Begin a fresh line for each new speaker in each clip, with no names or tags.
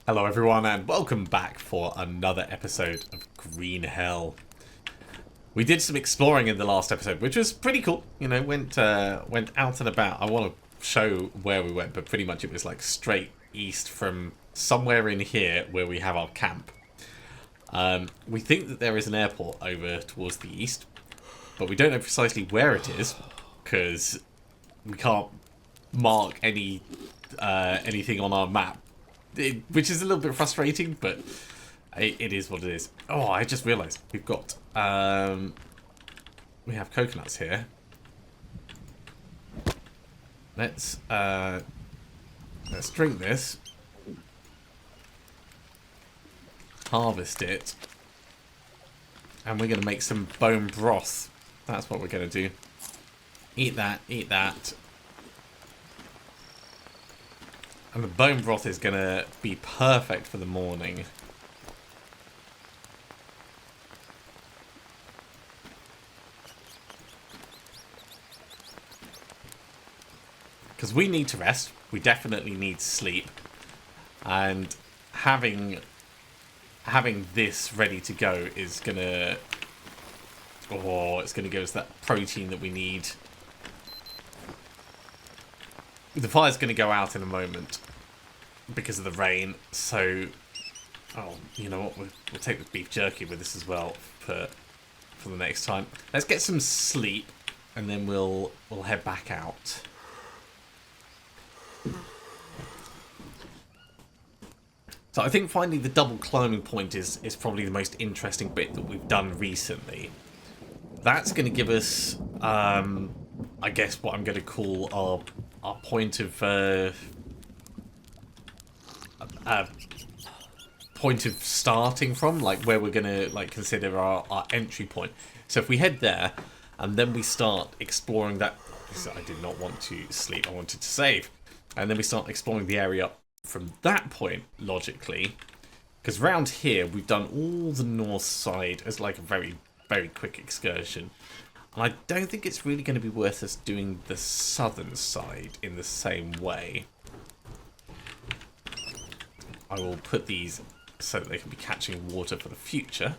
Hello everyone and welcome back for another episode of Green Hell. We did some exploring in the last episode, which was pretty cool. You know, went out and about. I want to show where we went, but pretty much it was like straight east from somewhere in here where we have our camp. We think that there is an airport over towards the east, but we don't know precisely where it is because we can't mark anything on our map. Which is a little bit frustrating, but it is what it is. Oh, I just realised we've got we have coconuts here. Let's drink this, harvest it, and we're gonna make some bone broth. That's what we're gonna do. Eat that. Eat that. And the bone broth is going to be perfect for the morning. Because we need to rest. We definitely need sleep. And having this ready to go is going to... Oh, it's going to give us that protein that we need. The fire's going to go out in a moment because of the rain, so you know what? We'll take the beef jerky with us as well for the next time. Let's get some sleep, and then we'll head back out. So I think finding the double climbing point is probably the most interesting bit that we've done recently. That's going to give us, I guess, what I'm going to call our point of starting from, like where we're gonna like consider our entry point. So if we head there and then we start exploring that, I did not want to sleep, I wanted to save, and then we start exploring the area from that point logically, because round here we've done all the north side as like a very quick excursion. And I don't think it's really going to be worth us doing the southern side in the same way. I will put these so that they can be catching water for the future.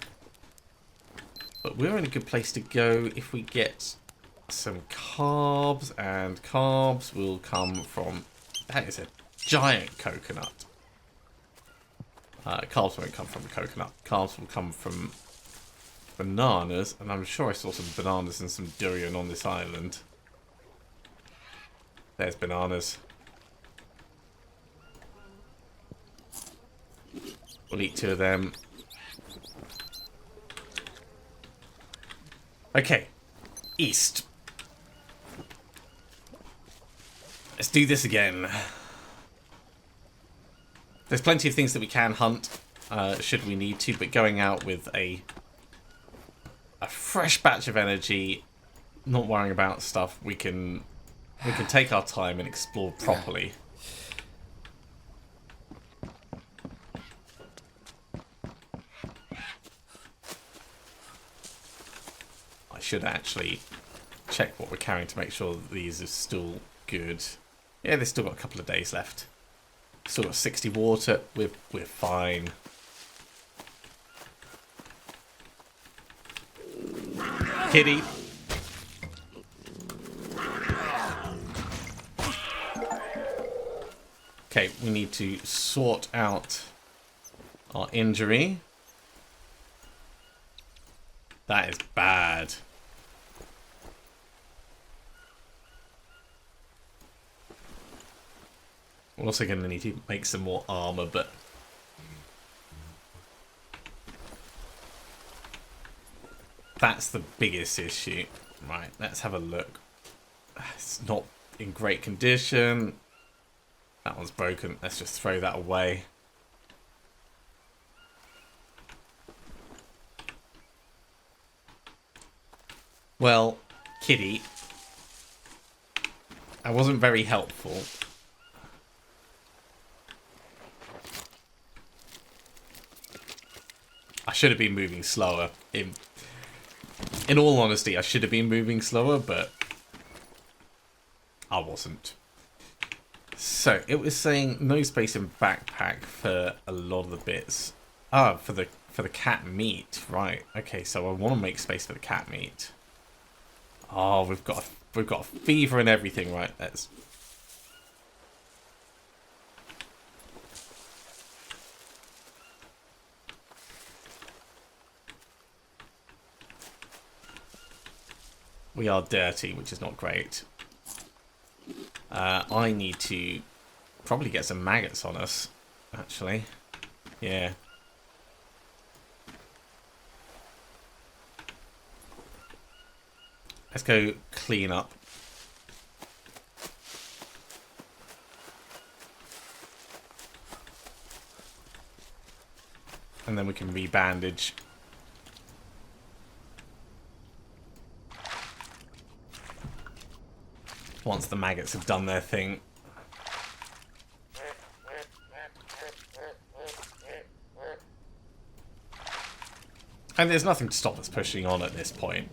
But we're in a good place to go if we get some carbs, and carbs will come from... That is a giant coconut. Carbs won't come from a coconut. Carbs will come from bananas, and I'm sure I saw some bananas and some durian on this island. There's bananas. We'll eat 2 of them. Okay, east. Let's do this again. There's plenty of things that we can hunt, should we need to, but going out with a fresh batch of energy, not worrying about stuff, we can take our time and explore properly. I should actually check what we're carrying to make sure that these are still good. Yeah, they've still got a couple of days left. Still got 60 water. We're fine. Kitty. Okay, we need to sort out our injury. That is bad. We're also going to need to make some more armor, but that's the biggest issue. Right, let's have a look. It's not in great condition. That one's broken. Let's just throw that away. Well, Kitty, I wasn't very helpful. I should have been moving slower. In all honesty, I should have been moving slower, but I wasn't. So it was saying no space in backpack for a lot of the bits. Ah, for the cat meat, right? Okay, so I want to make space for the cat meat. Oh, we've got a fever and everything, right? Let's. We are dirty, which is not great. I need to probably get some maggots on us, actually. Yeah. Let's go clean up. And then we can rebandage. Once the maggots have done their thing. And there's nothing to stop us pushing on at this point.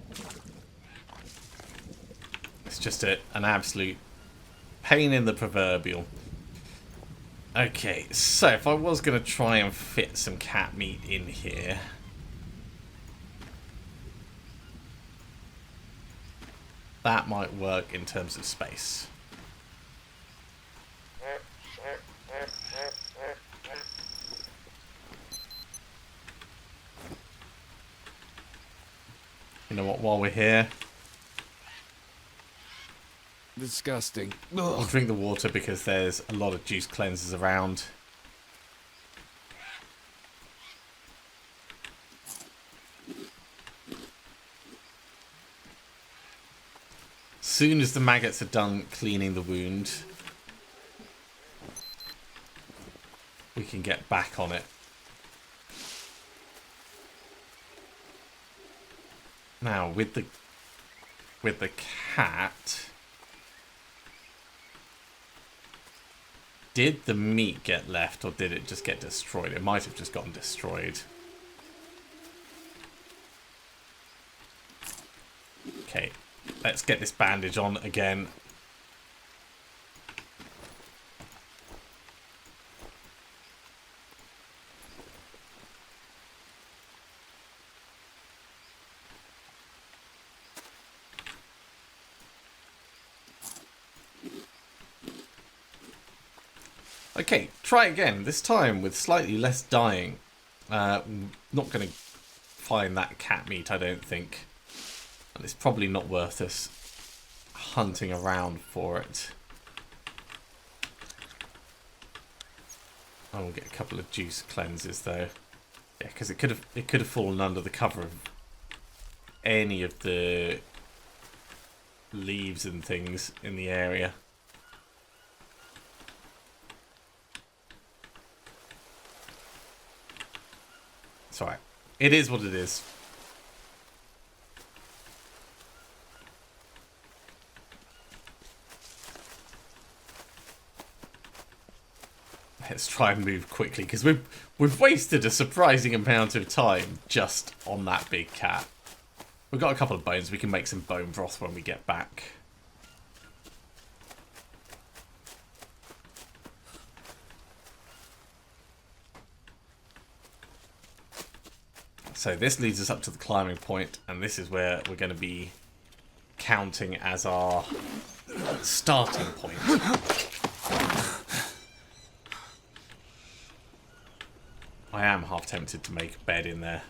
It's just an absolute pain in the proverbial. Okay, so if I was going to try and fit some cat meat in here... that might work in terms of space. You know what, while we're here...
disgusting.
I'll drink the water because there's a lot of juice cleansers around. Soon as the maggots are done cleaning the wound, we can get back on it. Now, with the cat, did the meat get left or did it just get destroyed? It might have just gotten destroyed. Okay, let's get this bandage on again. Okay, try again. This time with slightly less dying. Not going to find that cat meat, I don't think. And it's probably not worth us hunting around for it. I will get a couple of juice cleanses though. Yeah, because it could have fallen under the cover of any of the leaves and things in the area. It's alright. It is what it is. Let's try and move quickly because we've wasted a surprising amount of time just on that big cat. We've got a couple of bones. We can make some bone broth when we get back. So this leads us up to the climbing point, and this is where we're going to be counting as our starting point. I am half tempted to make a bed in there.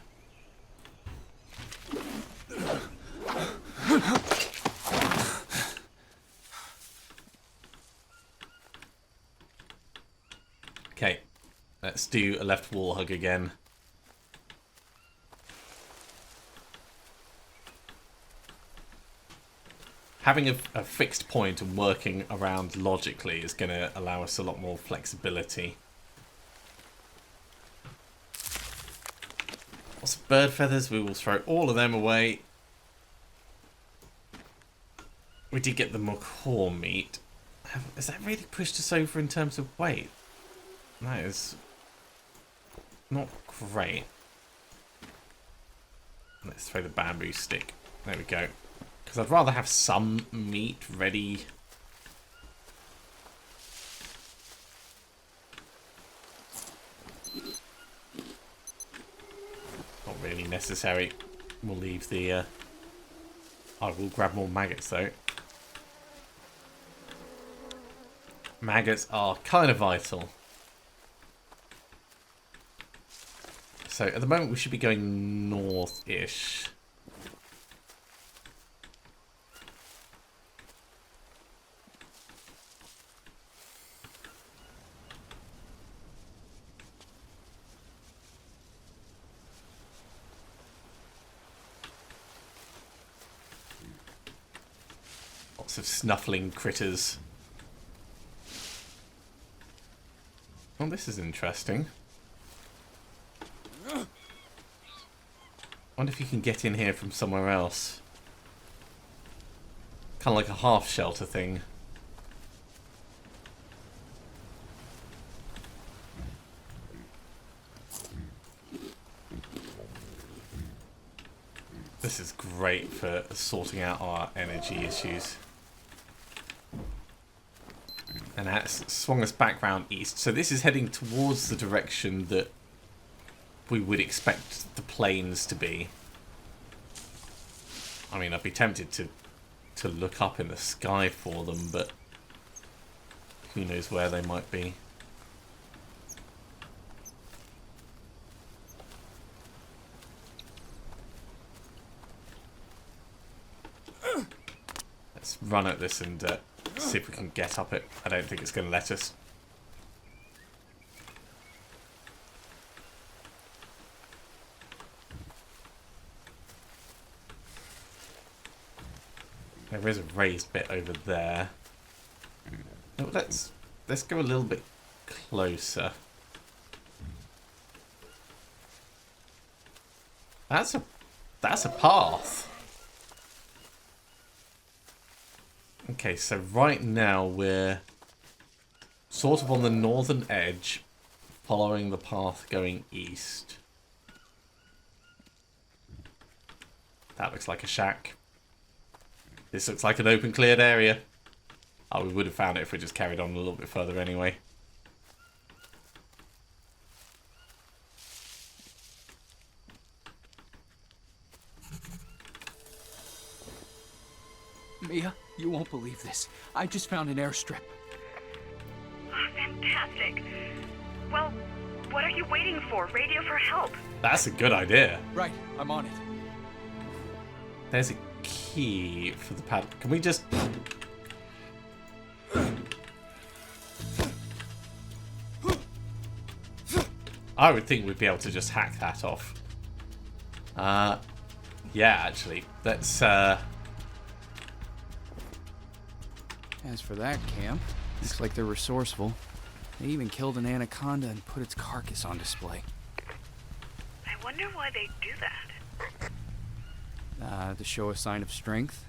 Okay, let's do a left wall hug again. Having a fixed point and working around logically is going to allow us a lot more flexibility. Lots of bird feathers, we will throw all of them away. We did get the macaw meat. Has that really pushed us over in terms of weight? That is not great. Let's throw the bamboo stick. There we go. Because I'd rather have some meat ready. really necessary. We'll leave the... I will grab more maggots, though. Maggots are kind of vital. So, at the moment, we should be going north-ish. Lots of snuffling critters. Oh, this is interesting. I wonder if you can get in here from somewhere else. Kind of like a half shelter thing. This is great for sorting out our energy issues. And that's swung us back round east. So this is heading towards the direction that we would expect the planes to be. I mean, I'd be tempted to look up in the sky for them, but who knows where they might be. Let's run at this and see if we can get up it. I don't think it's going to let us. There is a raised bit over there. Oh, let's go a little bit closer. That's a path. Okay, so right now we're sort of on the northern edge, following the path going east. That looks like a shack. This looks like an open, cleared area. Oh, we would have found it if we just carried on a little bit further anyway.
Mia, you won't believe this. I just found an airstrip.
Oh, fantastic. Well, what are you waiting for? Radio for help.
That's a good idea.
Right, I'm on it.
There's a key for the pad. Can we just... I would think we'd be able to just hack that off. Yeah, actually. Let's,
As for that camp, looks like they're resourceful. They even killed an anaconda and put its carcass on display.
I wonder why they do that.
To show a sign of strength.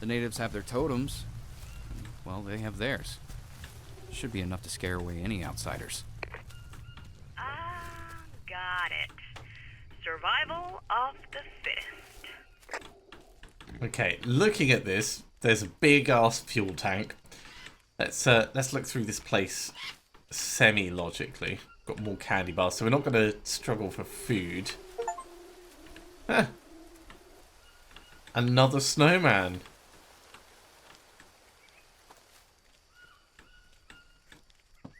The natives have their totems. Well, they have theirs. Should be enough to scare away any outsiders.
Got it. Survival of the fittest.
okay, looking at this, there's a big-ass fuel tank. Let's look through this place semi-logically. Got more candy bars, so we're not going to struggle for food. Huh. Another snowman. I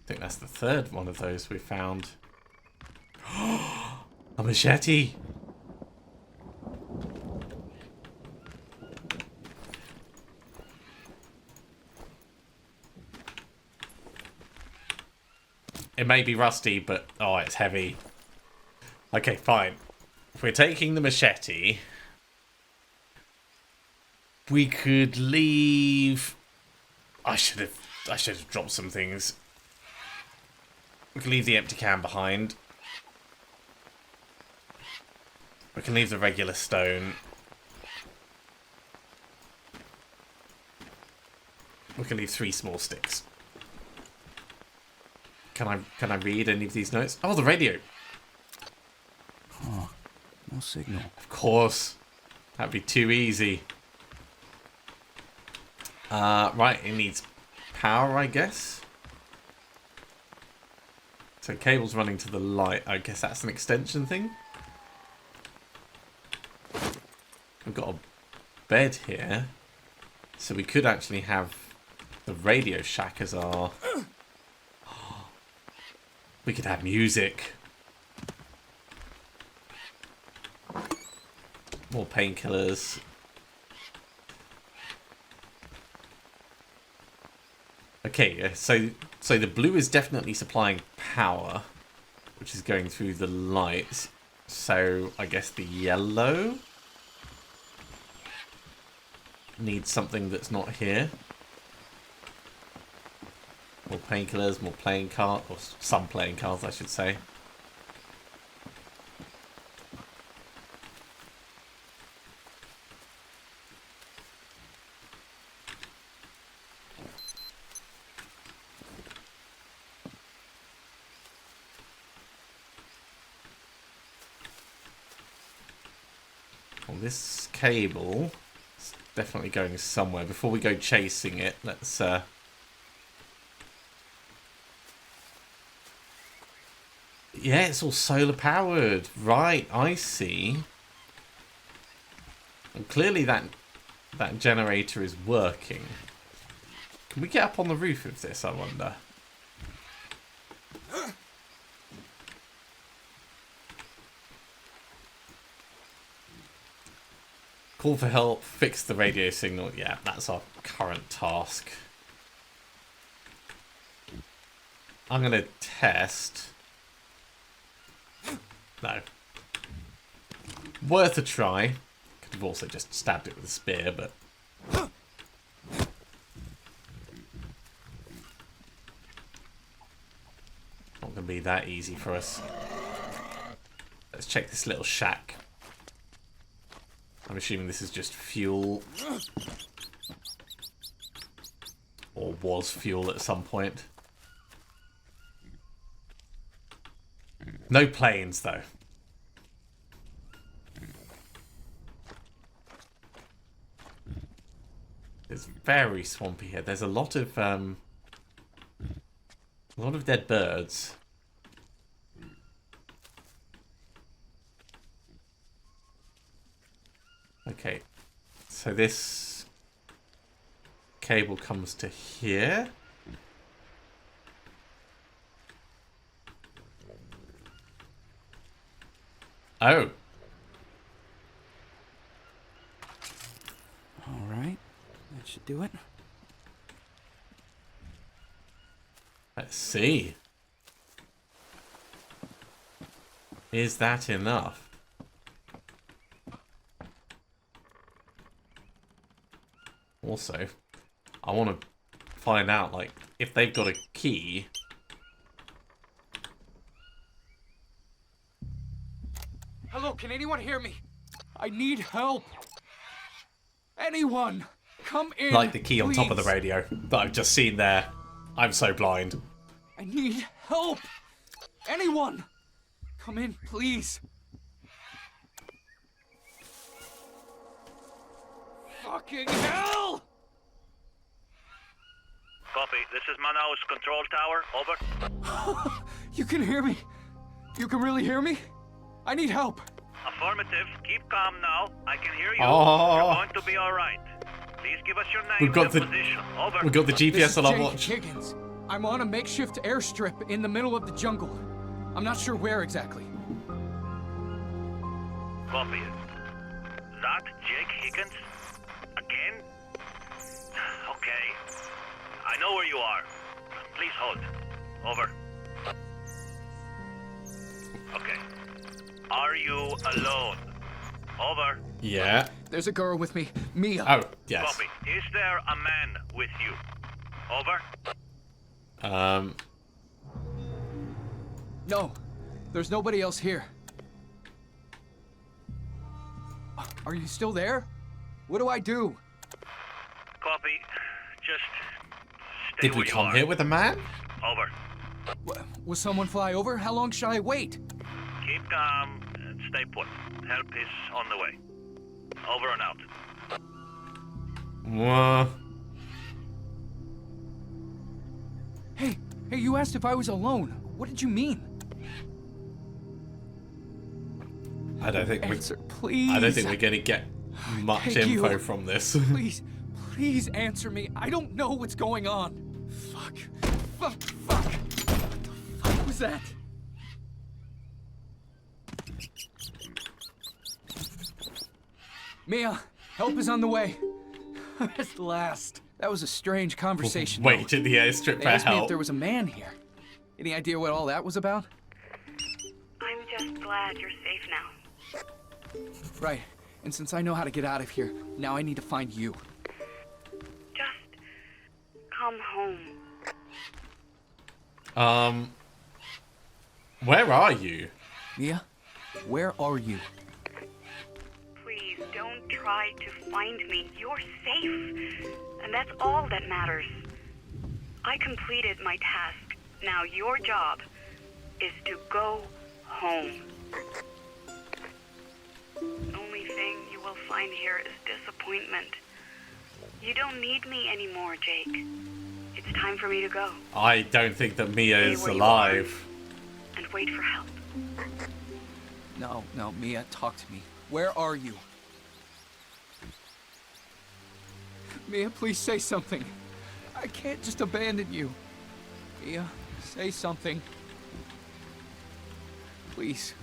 think that's the third one of those we found. A machete. It may be rusty, but oh, it's heavy. Okay, fine. If we're taking the machete, we could leave. I should have dropped some things. We can leave the empty can behind. We can leave the regular stone. We can leave 3 small sticks. Can I read any of these notes? Oh, the radio.
Huh. No signal.
Of course. That'd be too easy. Right, it needs power, I guess. So cable's running to the light. I guess that's an extension thing. we've got a bed here. So we could actually have the Radio Shack as our... We could have music. More painkillers. Okay, so the blue is definitely supplying power, which is going through the lights. So I guess the yellow needs something that's not here. More painkillers, more playing cards, or some playing cards, I should say. Well, this cable is definitely going somewhere. Before we go chasing it, let's yeah, it's all solar powered. Right, I see. And clearly that generator is working. Can we get up on the roof of this, I wonder? Call for help, fix the radio signal. Yeah, that's our current task. I'm going to test... No. Worth a try. Could have also just stabbed it with a spear, but... Not going to be that easy for us. Let's check this little shack. I'm assuming this is just fuel. Or was fuel at some point. No planes, though. It's very swampy here. There's a lot of dead birds. Okay, so this cable comes to here. Oh.
All right, that should do it.
Let's see. Is that enough? Also, I want to find out, like, if they've got a key.
Hello, can anyone hear me? I need help. Anyone, come in.
Like the key on top of the
please.
radio that I've just seen there. I'm so blind.
I need help. Anyone, come in, please. Fucking hell!
Copy. This is Manaus Control Tower. Over.
You can hear me? You can really hear me? I need help.
Affirmative. Keep calm now. I can hear you.
Oh.
You're going to be all right. Please give us your name
We've got
and
the-
position. Over.
We've got the
This
GPS
is
on our
Jake
watch.
Higgins. I'm on a makeshift airstrip in the middle of the jungle. I'm not sure where exactly.
Copy it. That Jake Higgins? Again? Okay. I know where you are. Please hold. Over. Okay. Are you alone? Over.
Yeah.
There's a girl with me, Mia.
Oh, yes.
Copy. Is there a man with you? Over.
No, there's nobody else here. Are you still there? What do I do?
Copy. Just stay
Did we
where you
come
are.
here with a man?
Over.
Will someone fly over? How long should I wait?
Keep calm and stay put. Help is on the way. Over and out.
Hey, you asked if I was alone. What did you mean?
I don't think
Answer, please.
I don't think we're gonna get much
Thank
info
you.
from this.
Please answer me. I don't know what's going on. Fuck. What the fuck was that? Mia, help is on the way. At last. That was a strange conversation.
Wait in the airstrip
They
for
asked me if
help.
there was a man here. Any idea what all that was about?
I'm just glad you're safe now.
Right. And since I know how to get out of here, now I need to find you.
Just come home.
Where are you?
Mia, where are you?
Please don't try to find me. You're safe. And that's all that matters. I completed my task. Now your job is to go home. The only thing you will find here is disappointment. You don't need me anymore, Jake. It's time for me to go.
I don't think that Mia
Stay
is
where you
alive.
are and wait for help.
No, Mia, talk to me. Where are you? Mia, please say something. I can't just abandon you. Mia, say something. Please.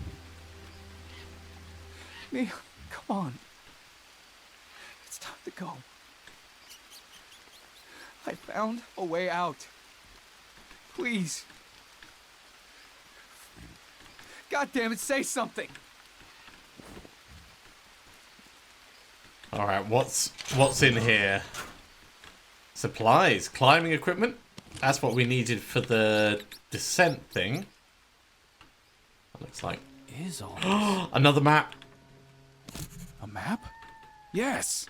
Mia, come on. It's time to go. I found a way out. Please. God damn it, say something.
All right, what's in here? Supplies, climbing equipment. That's what we needed for the descent thing. That looks like
Is all this
another map.
a map? Yes.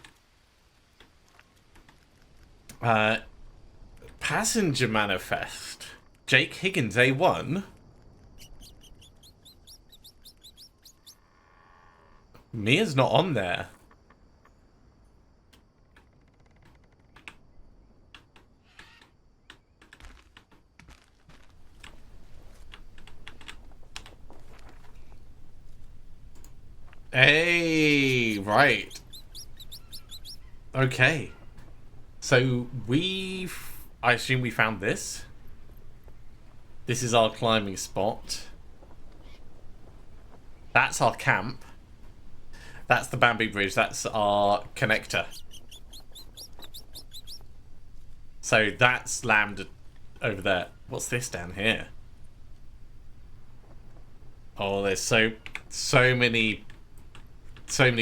Passenger manifest. Jake Higgins, A1. Mia's not on there. Hey, right. Okay. So I assume we found this. This is our climbing spot. That's our camp. That's the bamboo bridge. That's our connector. So that's Lambda over there. What's this down here? Oh, there's so many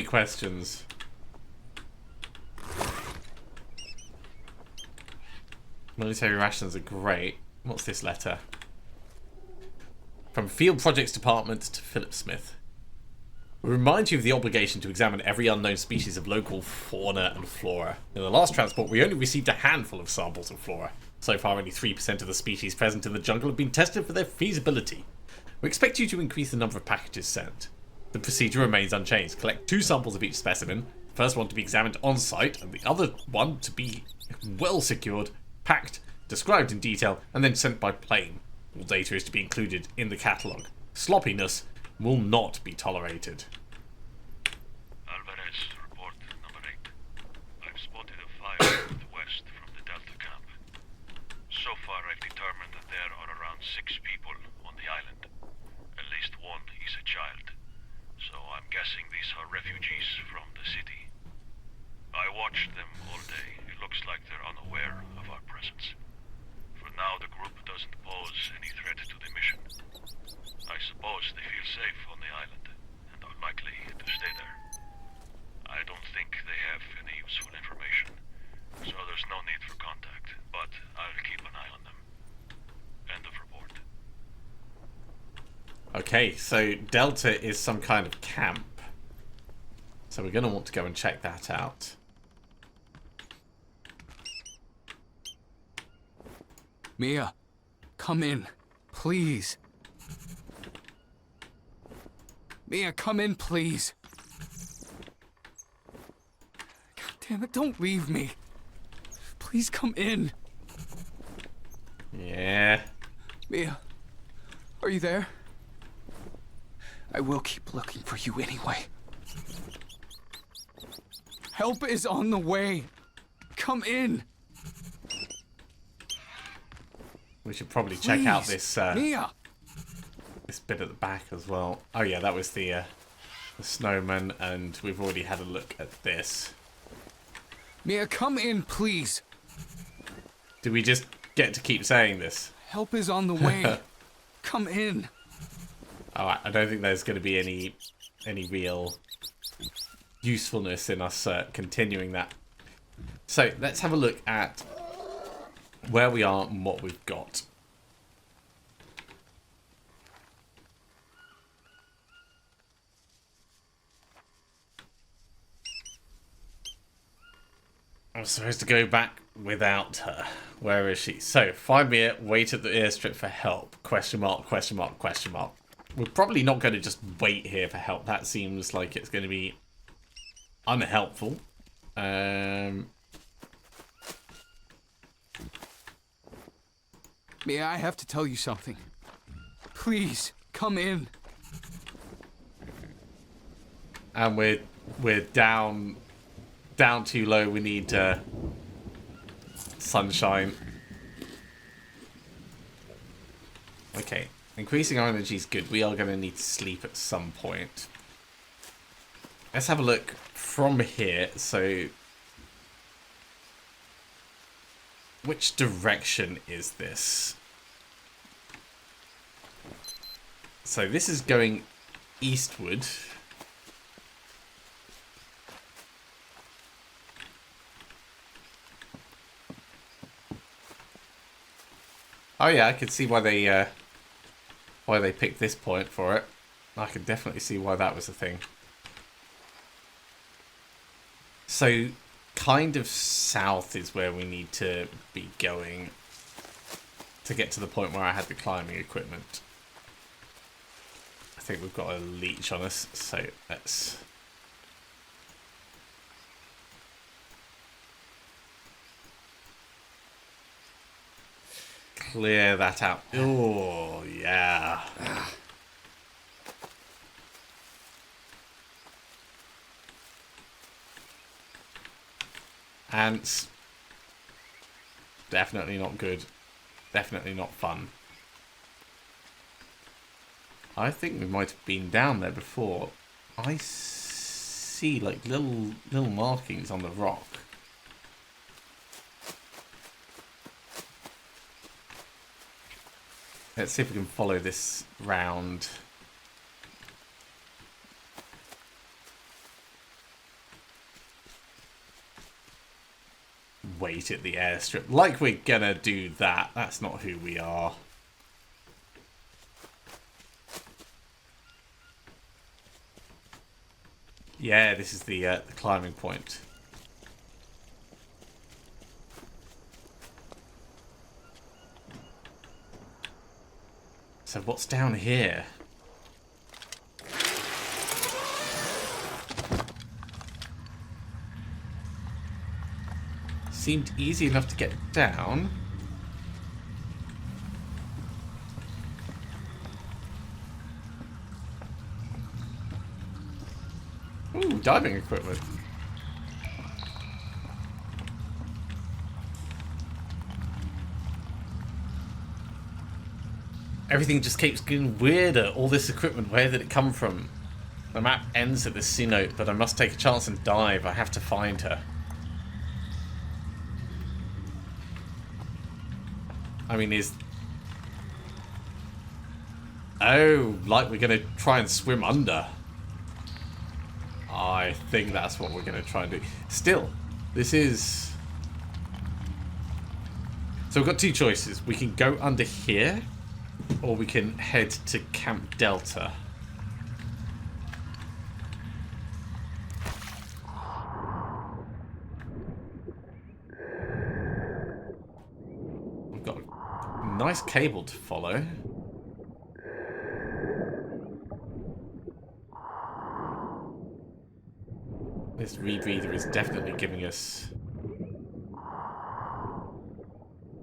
questions. Military rations are great. What's this letter? From Field Projects Department to Philip Smith. We remind you of the obligation to examine every unknown species of local fauna and flora. In the last transport, we only received a handful of samples of flora. So far, only 3% of the species present in the jungle have been tested for their feasibility. We expect you to increase the number of packages sent. The procedure remains unchanged. Collect 2 samples of each specimen. The first one to be examined on site, and the other one to be well secured, packed, described in detail, and then sent by plane. All data is to be included in the catalogue. Sloppiness will not be tolerated.
Alvarez, report number 8. I've spotted a fire northwest from the Delta camp. So far, I've determined that there are around 6 people on the island. At least one is a child. So I'm guessing these are refugees from the city. I watched them all day. It looks like they're unaware of our presence. For now, the group doesn't pose any threat to the mission. I suppose they feel safe on the island and are likely to stay there. I don't think they have any useful information, so there's no need for contact, but I'll keep an eye on them. End of report.
Okay, so Delta is some kind of camp. So we're going to want to go and check that out.
Mia, come in, please. Mia, come in, please. God damn it, don't leave me. Please come in.
Yeah.
Mia, are you there? I will keep looking for you anyway. Help is on the way. Come in.
We should probably check out
Please,
this
Mia.
this bit at the back as well. Oh yeah, that was the snowman, and we've already had a look at this.
Mia, come in, please.
Do we just get to keep saying this?
Help is on the way. Come in.
Alright, I don't think there's going to be any real usefulness in us continuing that. So let's have a look at where we are and what we've got. I'm supposed to go back without her. Where is she? So, find me at wait at the airstrip for help. Question mark, question mark, question mark. We're probably not going to just wait here for help. That seems like it's going to be unhelpful.
Mia, I have to tell you something. Please, come in.
And we're down too low. We need sunshine. Okay, increasing our energy is good. We are going to need to sleep at some point. Let's have a look from here. So, which direction is this? So this is going eastward. Oh yeah, I could see why they picked this point for it. I could definitely see why that was a thing. So, kind of south is where we need to be going to get to the point where I had the climbing equipment. I think we've got a leech on us, so let's... clear that out. Oh, yeah. Ants. Definitely not good. Definitely not fun. I think we might have been down there before. I see like little markings on the rock. Let's see if we can follow this round. Wait at the airstrip. Like we're gonna do that. That's not who we are. Yeah, this is the climbing point. So what's down here? Seemed easy enough to get down. Ooh, diving equipment. Everything just keeps getting weirder. All this equipment, where did it come from? The map ends at this C note, but I must take a chance and dive. I have to find her. I mean, is... Oh, like we're going to try and swim under. I think that's what we're going to try and do. Still, this is... So we've got two choices. We can go under here, or we can head to Camp Delta. We've got a nice cable to follow. This rebreather is definitely giving us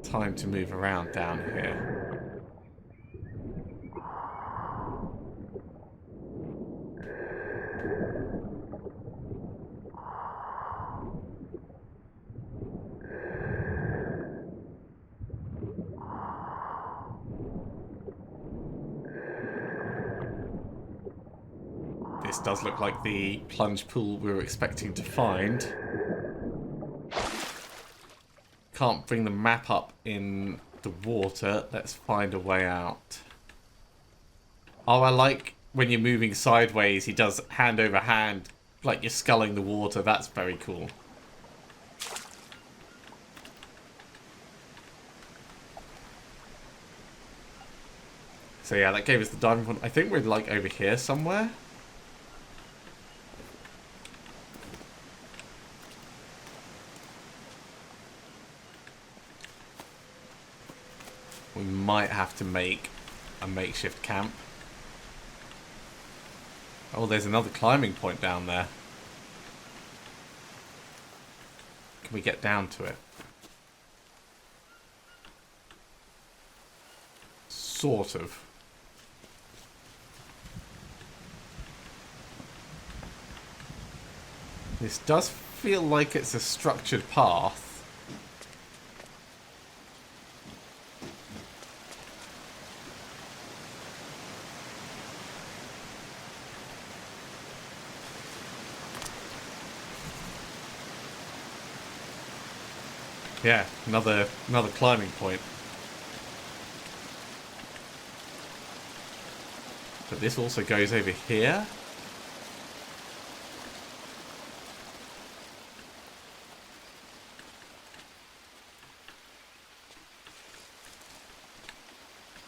time to move around down here. this does look like the plunge pool we were expecting to find. Can't bring the map up in the water. Let's find a way out. Oh, I like when you're moving sideways, he does hand over hand, like you're sculling the water. That's very cool. So yeah, that gave us the diving point. I think we're like over here somewhere. We might have to make a makeshift camp. Oh, there's another climbing point down there. Can we get down to it? Sort of. This does feel like it's a structured path. Yeah, another climbing point. But this also goes over here.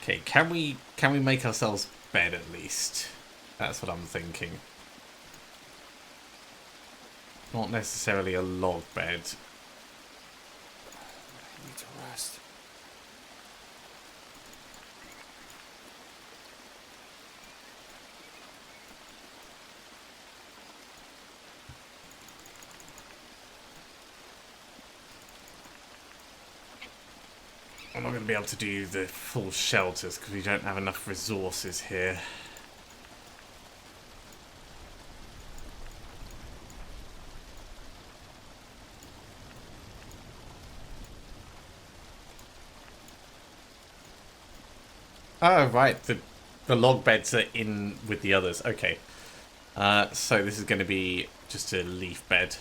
Okay, can we make ourselves bed at least? That's what I'm thinking. Not necessarily a log bed.
I need to rest.
I'm not going to be able to do the full shelters because we don't have enough resources here. Oh, right. The log beds are in with the others. Okay. So this is going to be just a leaf bed.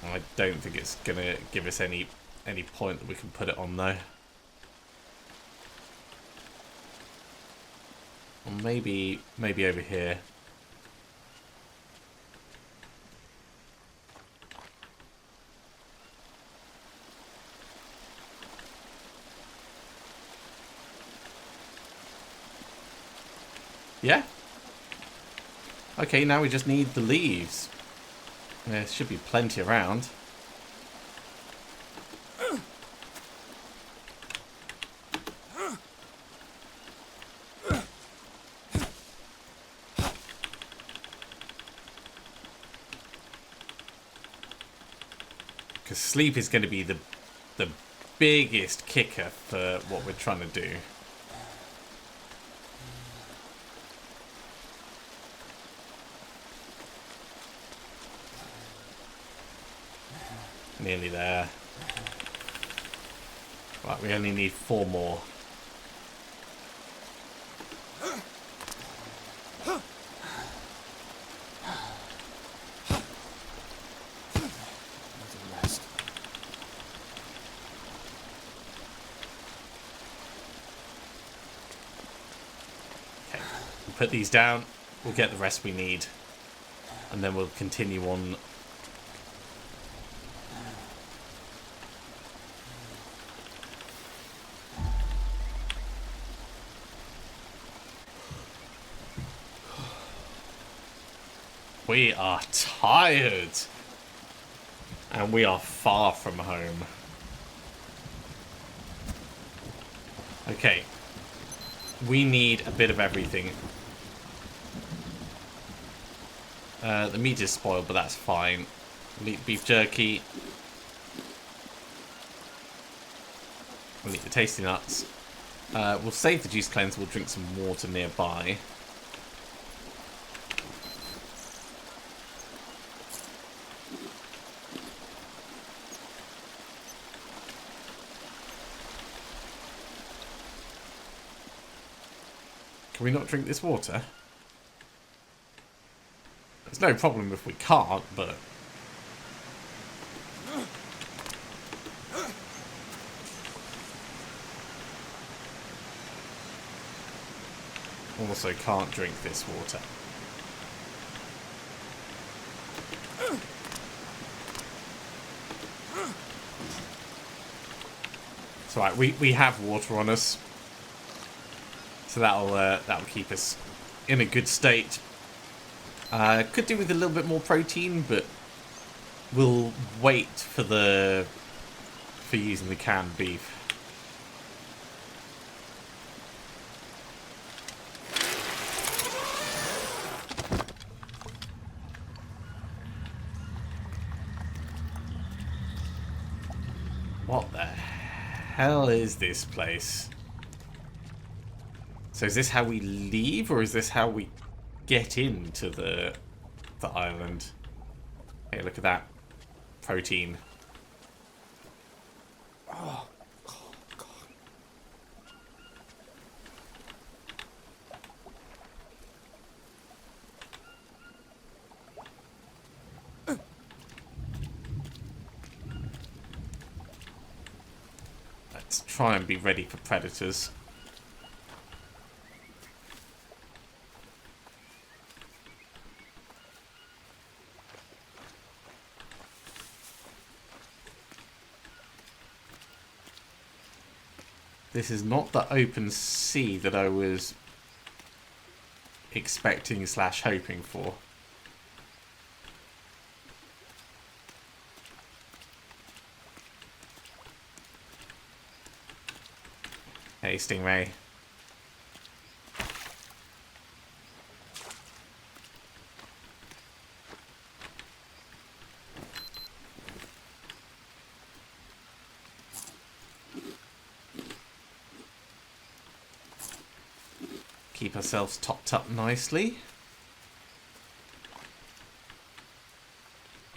I don't think it's going to give us any point that we can put it on, though. Or maybe over here. Yeah. Okay, now we just need the leaves. There should be plenty around. Because sleep is going to be the biggest kicker for what we're trying to do. Nearly there. Right, we only need 4 more.
Rest.
Okay, we'll put these down. We'll get the rest we need. And then we'll continue on. We are tired. And we are far from home. Okay. We need a bit of everything. The meat is spoiled, but that's fine. We'll eat beef jerky. We'll eat the tasty nuts. We'll save the juice cleanse. We'll drink some water nearby. Can we not drink this water? There's no problem if we can't, but... Also can't drink this water. It's alright, we have water on us. So that'll keep us in a good state. Could do with a little bit more protein, but we'll wait for using the canned beef. What the hell is this place? So is this how we leave, or is this how we get into the island? Hey, look at that. Protein.
Oh, God.
Let's try and be ready for predators. This is not the open sea that I was expecting / hoping for. Hey, Stingray. Keep ourselves topped up nicely.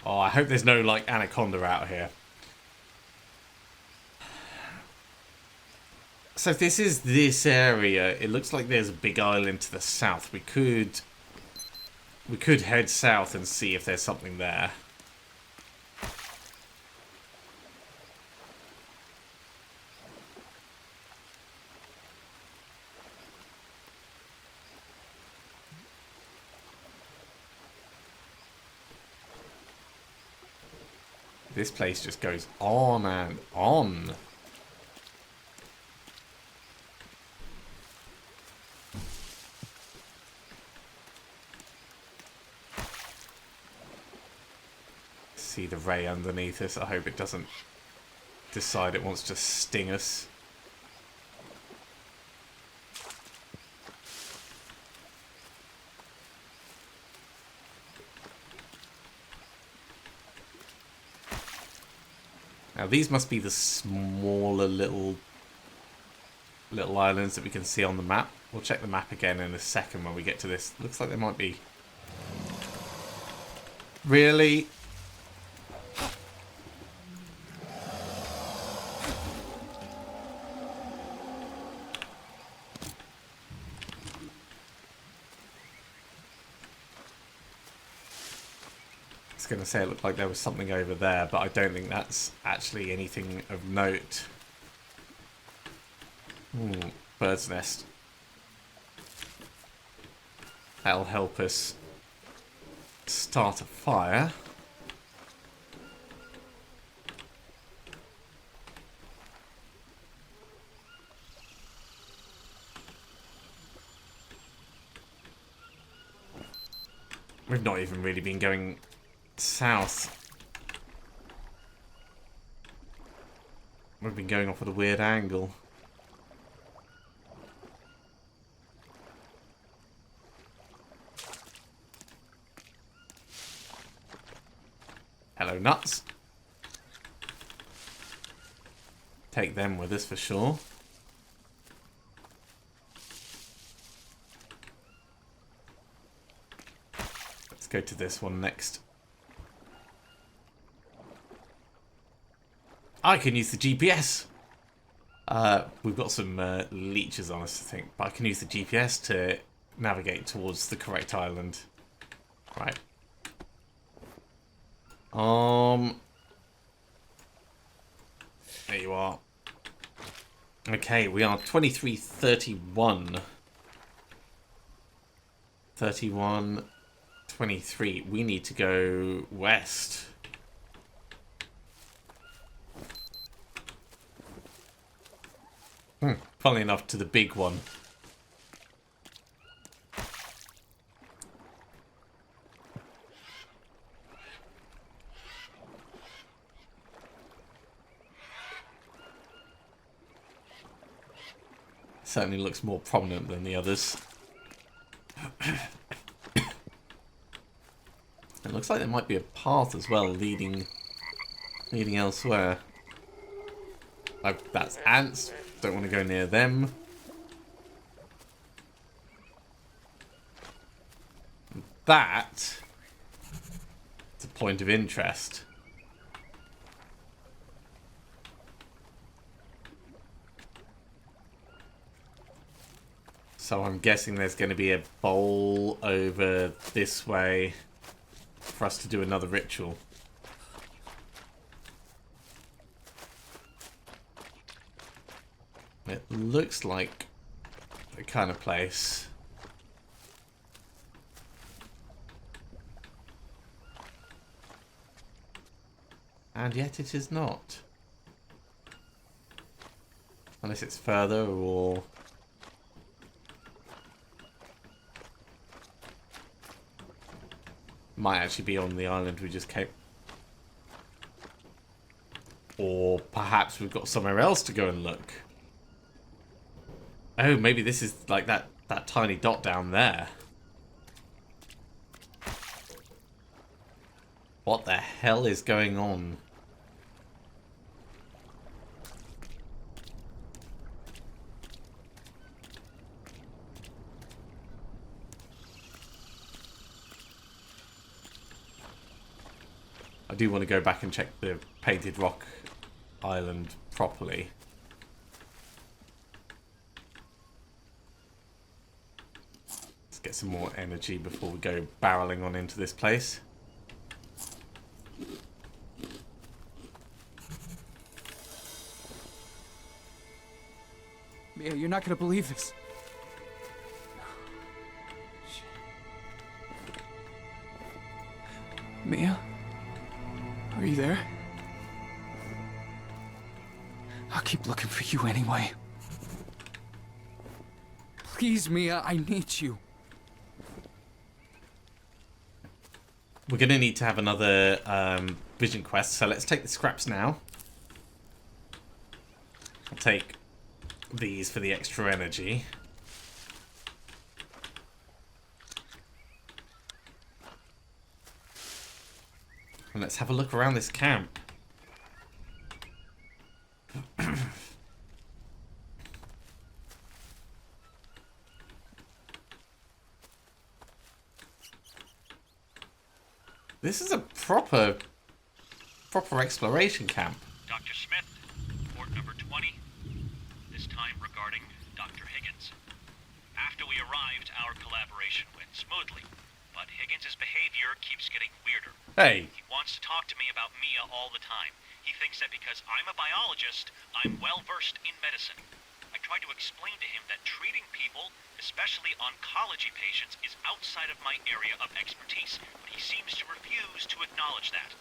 Oh, I hope there's no, like, anaconda out here. So if this is this area, it looks like there's a big island to the south. We could head south and see if there's something there. This place just goes on and on. See the ray underneath us. I hope it doesn't decide it wants to sting us. Now these must be the smaller little islands that we can see on the map. We'll check the map again in a second when we get to this. Looks like there might be... Really? I was going to say it looked like there was something over there, but I don't think that's actually anything of note. Ooh, bird's nest. That'll help us start a fire. We've not even really been going south. We've been going off at a weird angle. Hello, nuts. Take them with us for sure. Let's go to this one next. I can use the GPS. We've got some leeches on us, I think, but I can use the GPS to navigate towards the correct island. Right. There you are. Okay, we are 23:31. 31:23. We need to go west. Funnily enough, to the big one. Certainly looks more prominent than the others. It looks like there might be a path as well leading elsewhere. That's ants. Don't want to go near them. That is a point of interest. So I'm guessing there's going to be a bowl over this way for us to do another ritual. It looks like the kind of place. And yet it is not. Unless it's further or... Might actually be on the island we just came. Or perhaps we've got somewhere else to go and look. Oh, maybe this is like that tiny dot down there. What the hell is going on? I do want to go back and check the Painted Rock Island properly. Let's get some more energy before we go barreling on into this place.
Mia, you're not gonna believe this. Mia? Are you there? I'll keep looking for you anyway. Please, Mia, I need you.
We're going to need to have another vision quest, so let's take the scraps now. I'll take these for the extra energy. And let's have a look around this camp. This is a proper exploration camp.
Dr. Smith, report number 20. This time regarding Dr. Higgins. After we arrived, our collaboration went smoothly, but Higgins' behavior keeps getting weirder.
Hey.
He wants to talk to me about Mia all the time. He thinks that because I'm a biologist, I'm well-versed in medicine. I tried to explain to him that treating people, especially oncology patients, is outside of my area of expertise, but he seems to refuse to acknowledge that.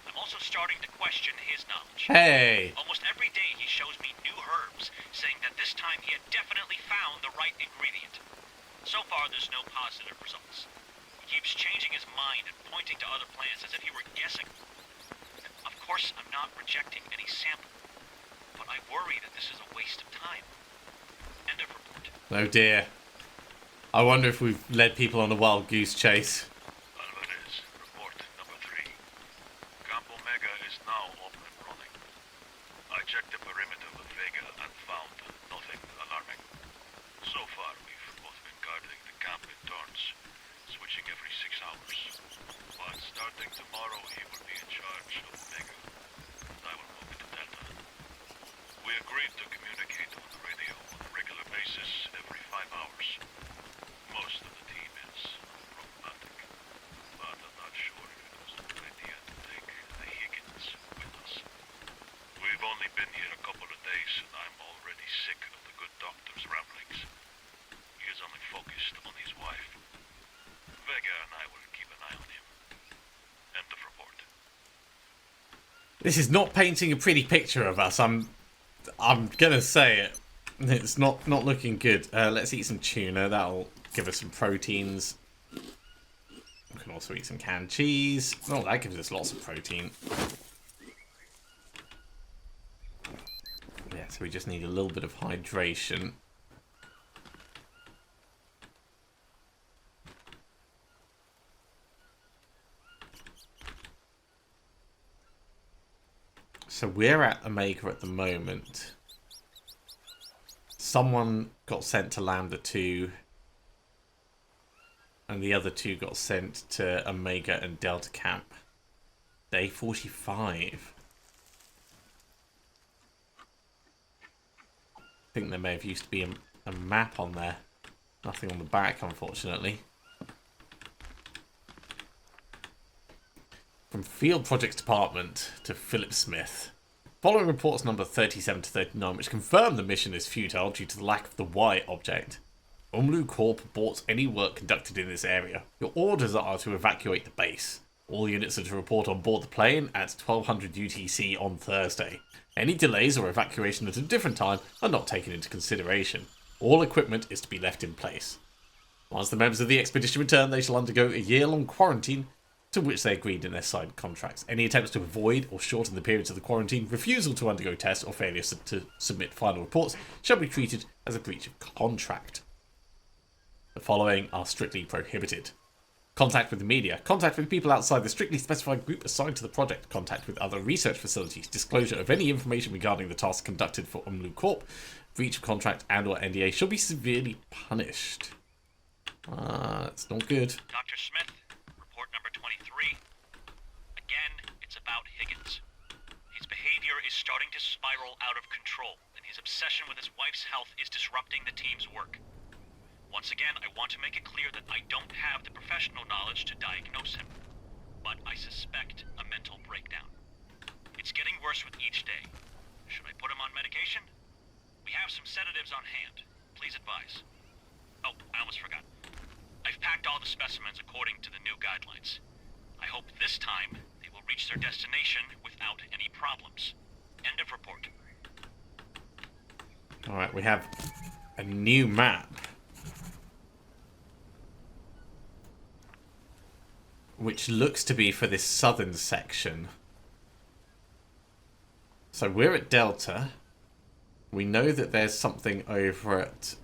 I'm also starting to question his knowledge.
Hey.
Almost every day he shows me new herbs, saying that this time he had definitely found the right ingredient. So far, there's no positive results. He keeps changing his mind and pointing to other plants as if he were guessing. Of course, I'm not rejecting any sample, but I worry that this is a waste of time. End of report.
Oh dear. I wonder if we've led people on a wild goose chase.
Alvarez, report number 3. Camp Omega is now open and running. I checked the perimeter of Vega and found nothing alarming. So far, we've both been guarding the camp in turns, switching every 6 hours. But starting tomorrow, he will be in charge of Omega, and I will move into Delta. We agreed to communicate on the radio on a regular basis every 5 hours. Most of the team is pragmatic, but I'm not sure if it was a good idea to take the Higgins with us. We've only been here a couple of days and I'm already sick of the good doctor's ramblings. He is only focused on his wife. Vega and I will keep an eye on him. End of report.
This is not painting a pretty picture of us. I'm gonna say it. It's not looking good. Let's eat some tuna. That'll give us some proteins. We can also eat some canned cheese. Oh, that gives us lots of protein. Yeah, so we just need a little bit of hydration. So we're at Omega at the moment. Someone got sent to Lambda 2. And the other two got sent to Omega and Delta Camp. Day 45. I think there may have used to be a map on there. Nothing on the back, unfortunately. From Field Projects Department to Philip Smith. Following reports number 37 to 39, which confirm the mission is futile due to the lack of the Y object, Umlu Corp aborts any work conducted in this area. Your orders are to evacuate the base. All units are to report on board the plane at 1200 UTC on Thursday. Any delays or evacuation at a different time are not taken into consideration. All equipment is to be left in place. Once the members of the expedition return, they shall undergo a year-long quarantine to which they agreed in their signed contracts. Any attempts to avoid or shorten the periods of the quarantine, refusal to undergo tests, or failure to submit final reports shall be treated as a breach of contract. The following are strictly prohibited. Contact with the media, contact with people outside the strictly specified group assigned to the project, contact with other research facilities, disclosure of any information regarding the tasks conducted for Umlu Corp, breach of contract and or NDA shall be severely punished. That's not good.
Dr. Smith, report number 23. Again, it's about Higgins. His behavior is starting to spiral out of control, and his obsession with his wife's health is disrupting the team's work. Once again, I want to make it clear that I don't have the professional knowledge to diagnose him, but I suspect a mental breakdown. It's getting worse with each day. Should I put him on medication? We have some sedatives on hand. Please advise. Oh, I almost forgot. I've packed all the specimens according to the new guidelines. I hope this time they will reach their destination without any problems. End of report.
Alright, we have a new map. Which looks to be for this southern section. So we're at Delta. We know that there's something over at...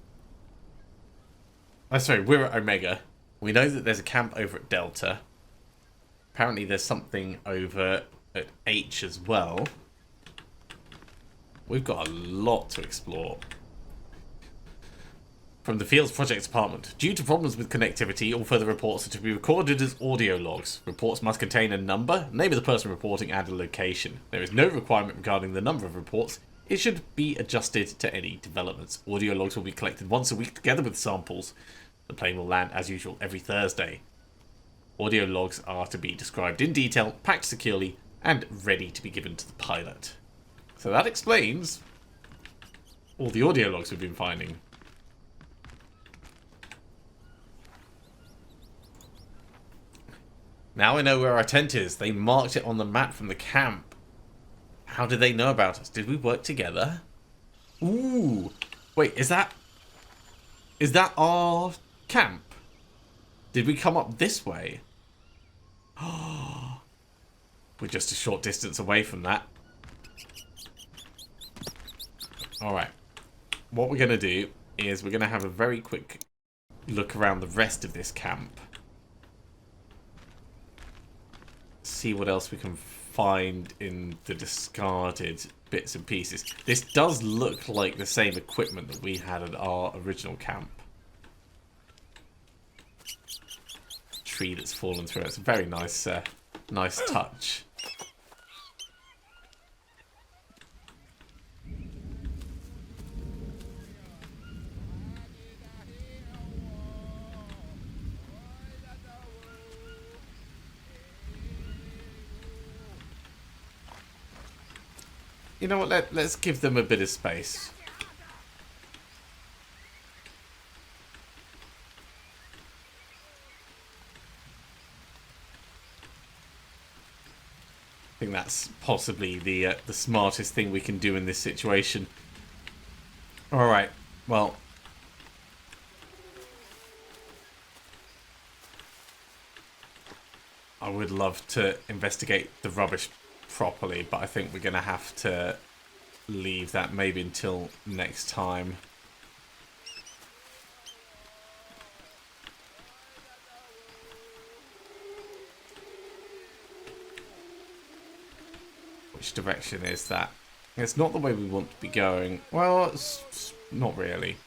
Oh, sorry, we're at Omega. We know that there's a camp over at Delta. Apparently there's something over at H as well. We've got a lot to explore. From the Fields Projects Department. Due to problems with connectivity, all further reports are to be recorded as audio logs. Reports must contain a number, name of the person reporting, and a location. There is no requirement regarding the number of reports. It should be adjusted to any developments. Audio logs will be collected once a week together with samples. The plane will land as usual every Thursday. Audio logs are to be described in detail, packed securely, and ready to be given to the pilot. So that explains all the audio logs we've been finding. Now I know where our tent is. They marked it on the map from the camp. How did they know about us? Did we work together? Ooh. Wait, is that our camp? Did we come up this way? We're just a short distance away from that. Alright. What we're going to do is we're going to have a very quick look around the rest of this camp. See what else we can find in the discarded bits and pieces. This does look like the same equipment that we had at our original camp. Tree that's fallen through. It's a very nice, nice touch. You know what? Let's give them a bit of space. I think that's possibly the smartest thing we can do in this situation. All right. Well, I would love to investigate the rubbish properly, but I think we're going to have to leave that maybe until next time. Which direction is that? It's not the way we want to be going. Well, it's not really.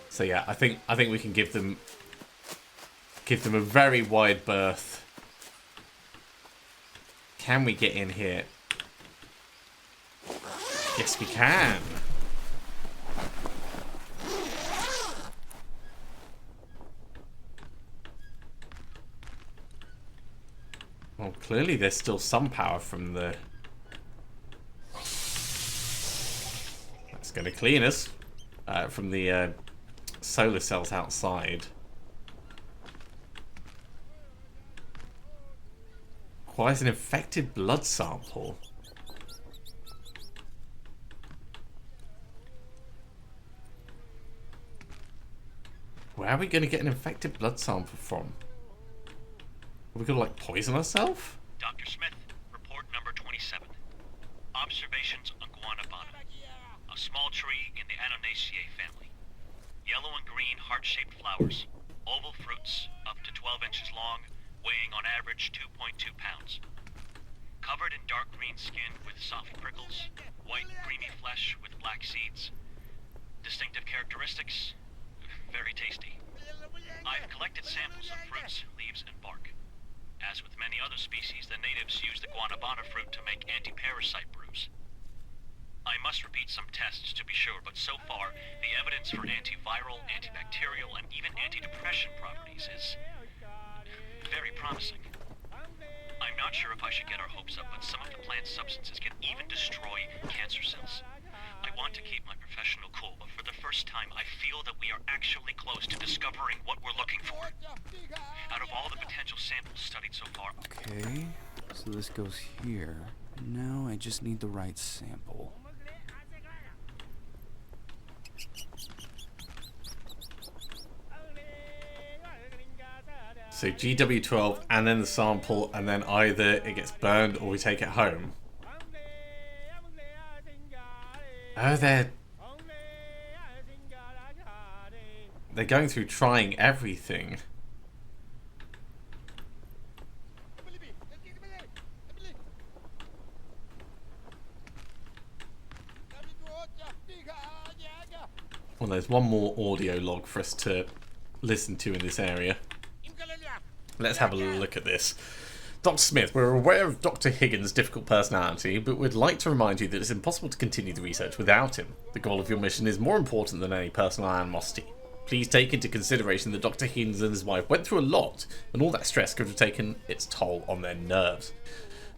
So yeah, I think we can give them a very wide berth. Can we get in here? Yes, we can. Well, clearly there's still some power from the... That's going to clean us from the solar cells outside. Requires an infected blood sample. Where are we going to get an infected blood sample from? Are we going to, like, poison ourselves?
Dr. Smith, report number 27. Observations on Guanabana. A small tree in the Annonaceae family. Yellow and green heart-shaped flowers. Oval fruits, up to 12 inches long, weighing on average 2.2 pounds. Covered in dark green skin with soft prickles. White, creamy flesh with black seeds. Distinctive characteristics, very tasty. I've collected samples of fruits, leaves, and bark. As with many other species, the natives use the guanabana fruit to make anti-parasite brews. I must repeat some tests to be sure, but so far, the evidence for antiviral, antibacterial, and even antidepressant properties is very promising. I'm not sure if I should get our hopes up, but some of the plant's substances can even destroy cancer cells. I want to keep my professional cool, but for the first time, I feel that we are actually close to discovering what we're looking for. Out of all the potential samples studied so far...
Okay, so this goes here. Now I just need the right sample.
So GW12 and then the sample, and then either it gets burned or we take it home. Oh, they're going through trying everything. Well, there's one more audio log for us to listen to in this area. Let's have a look at this. Dr. Smith, we're aware of Dr. Higgins' difficult personality, but we'd like to remind you that it's impossible to continue the research without him. The goal of your mission is more important than any personal animosity. Please take into consideration that Dr. Higgins and his wife went through a lot, and all that stress could have taken its toll on their nerves.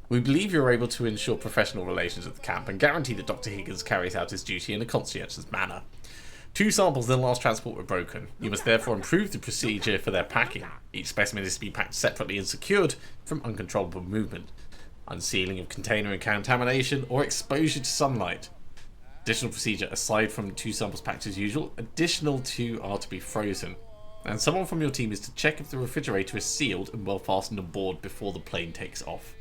We believe you're able to ensure professional relations at the camp and guarantee that Dr. Higgins carries out his duty in a conscientious manner. 2 samples in the last transport were broken. You must therefore improve the procedure for their packing. Each specimen is to be packed separately and secured from uncontrollable movement, unsealing of container and contamination, or exposure to sunlight. Additional procedure, aside from 2 samples packed as usual, additional 2 are to be frozen. And someone from your team is to check if the refrigerator is sealed and well fastened on board before the plane takes off.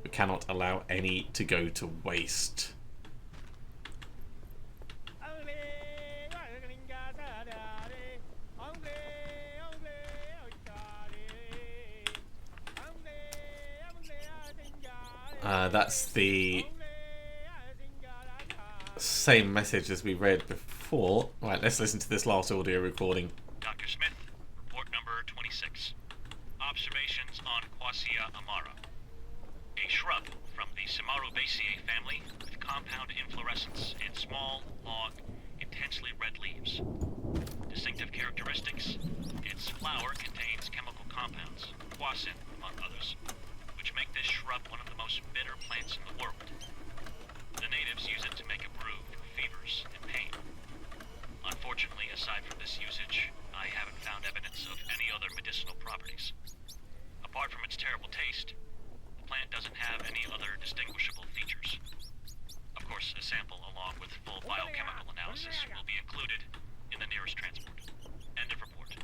We cannot allow any to go to waste. That's the same message as we read before. Right, let's listen to this last audio recording.
Dr. Smith, report number 26. Observations on Quassia amara. A shrub from the Samarubaceae family with compound inflorescence and small, long, intensely red leaves. Distinctive characteristics: its flower contains chemical compounds, quassin among others, which make this shrub one of the most bitter plants in the world. The natives use it to make a brew for fevers and pain. Unfortunately, aside from this usage, I haven't found evidence of any other medicinal properties. Apart from its terrible taste, the plant doesn't have any other distinguishable features. Of course, a sample along with full biochemical analysis will be included in the nearest transport. End of report.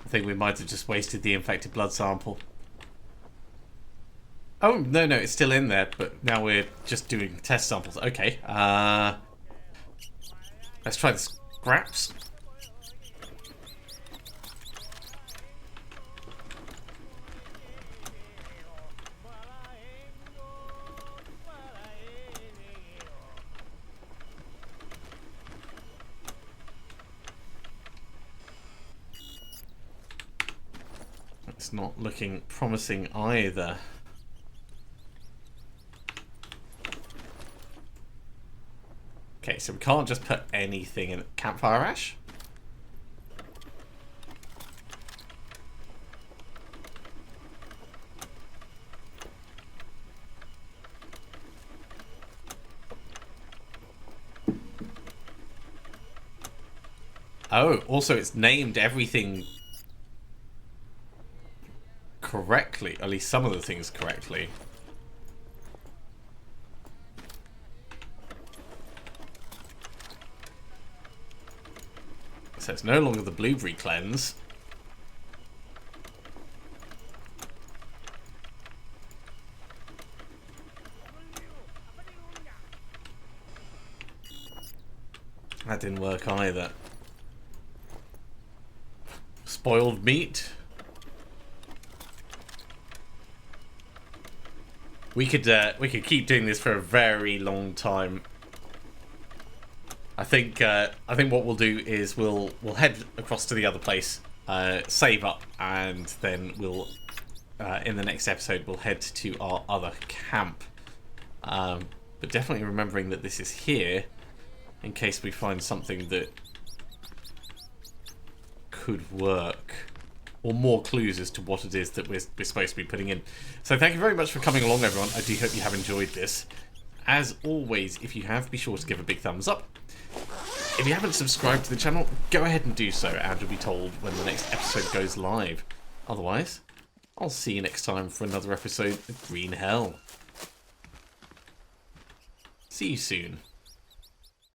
I think we might have just wasted the infected blood sample. Oh, no, it's still in there, but now we're just doing test samples. Okay, let's try the scraps. It's not looking promising either. Okay, so we can't just put anything in campfire ash. Oh, also it's named everything correctly, at least some of the things correctly. So it's no longer the blueberry cleanse. That didn't work either. Spoiled meat. We could keep doing this for a very long time. I think what we'll do is we'll head across to the other place, save up, and then we'll in the next episode we'll head to our other camp. But definitely remembering that this is here, in case we find something that could work, or more clues as to what it is that we're supposed to be putting in. So thank you very much for coming along, everyone. I do hope you have enjoyed this. As always, if you have, be sure to give a big thumbs up. If you haven't subscribed to the channel, go ahead and do so, and you'll be told when the next episode goes live. Otherwise, I'll see you next time for another episode of Green Hell. See you soon.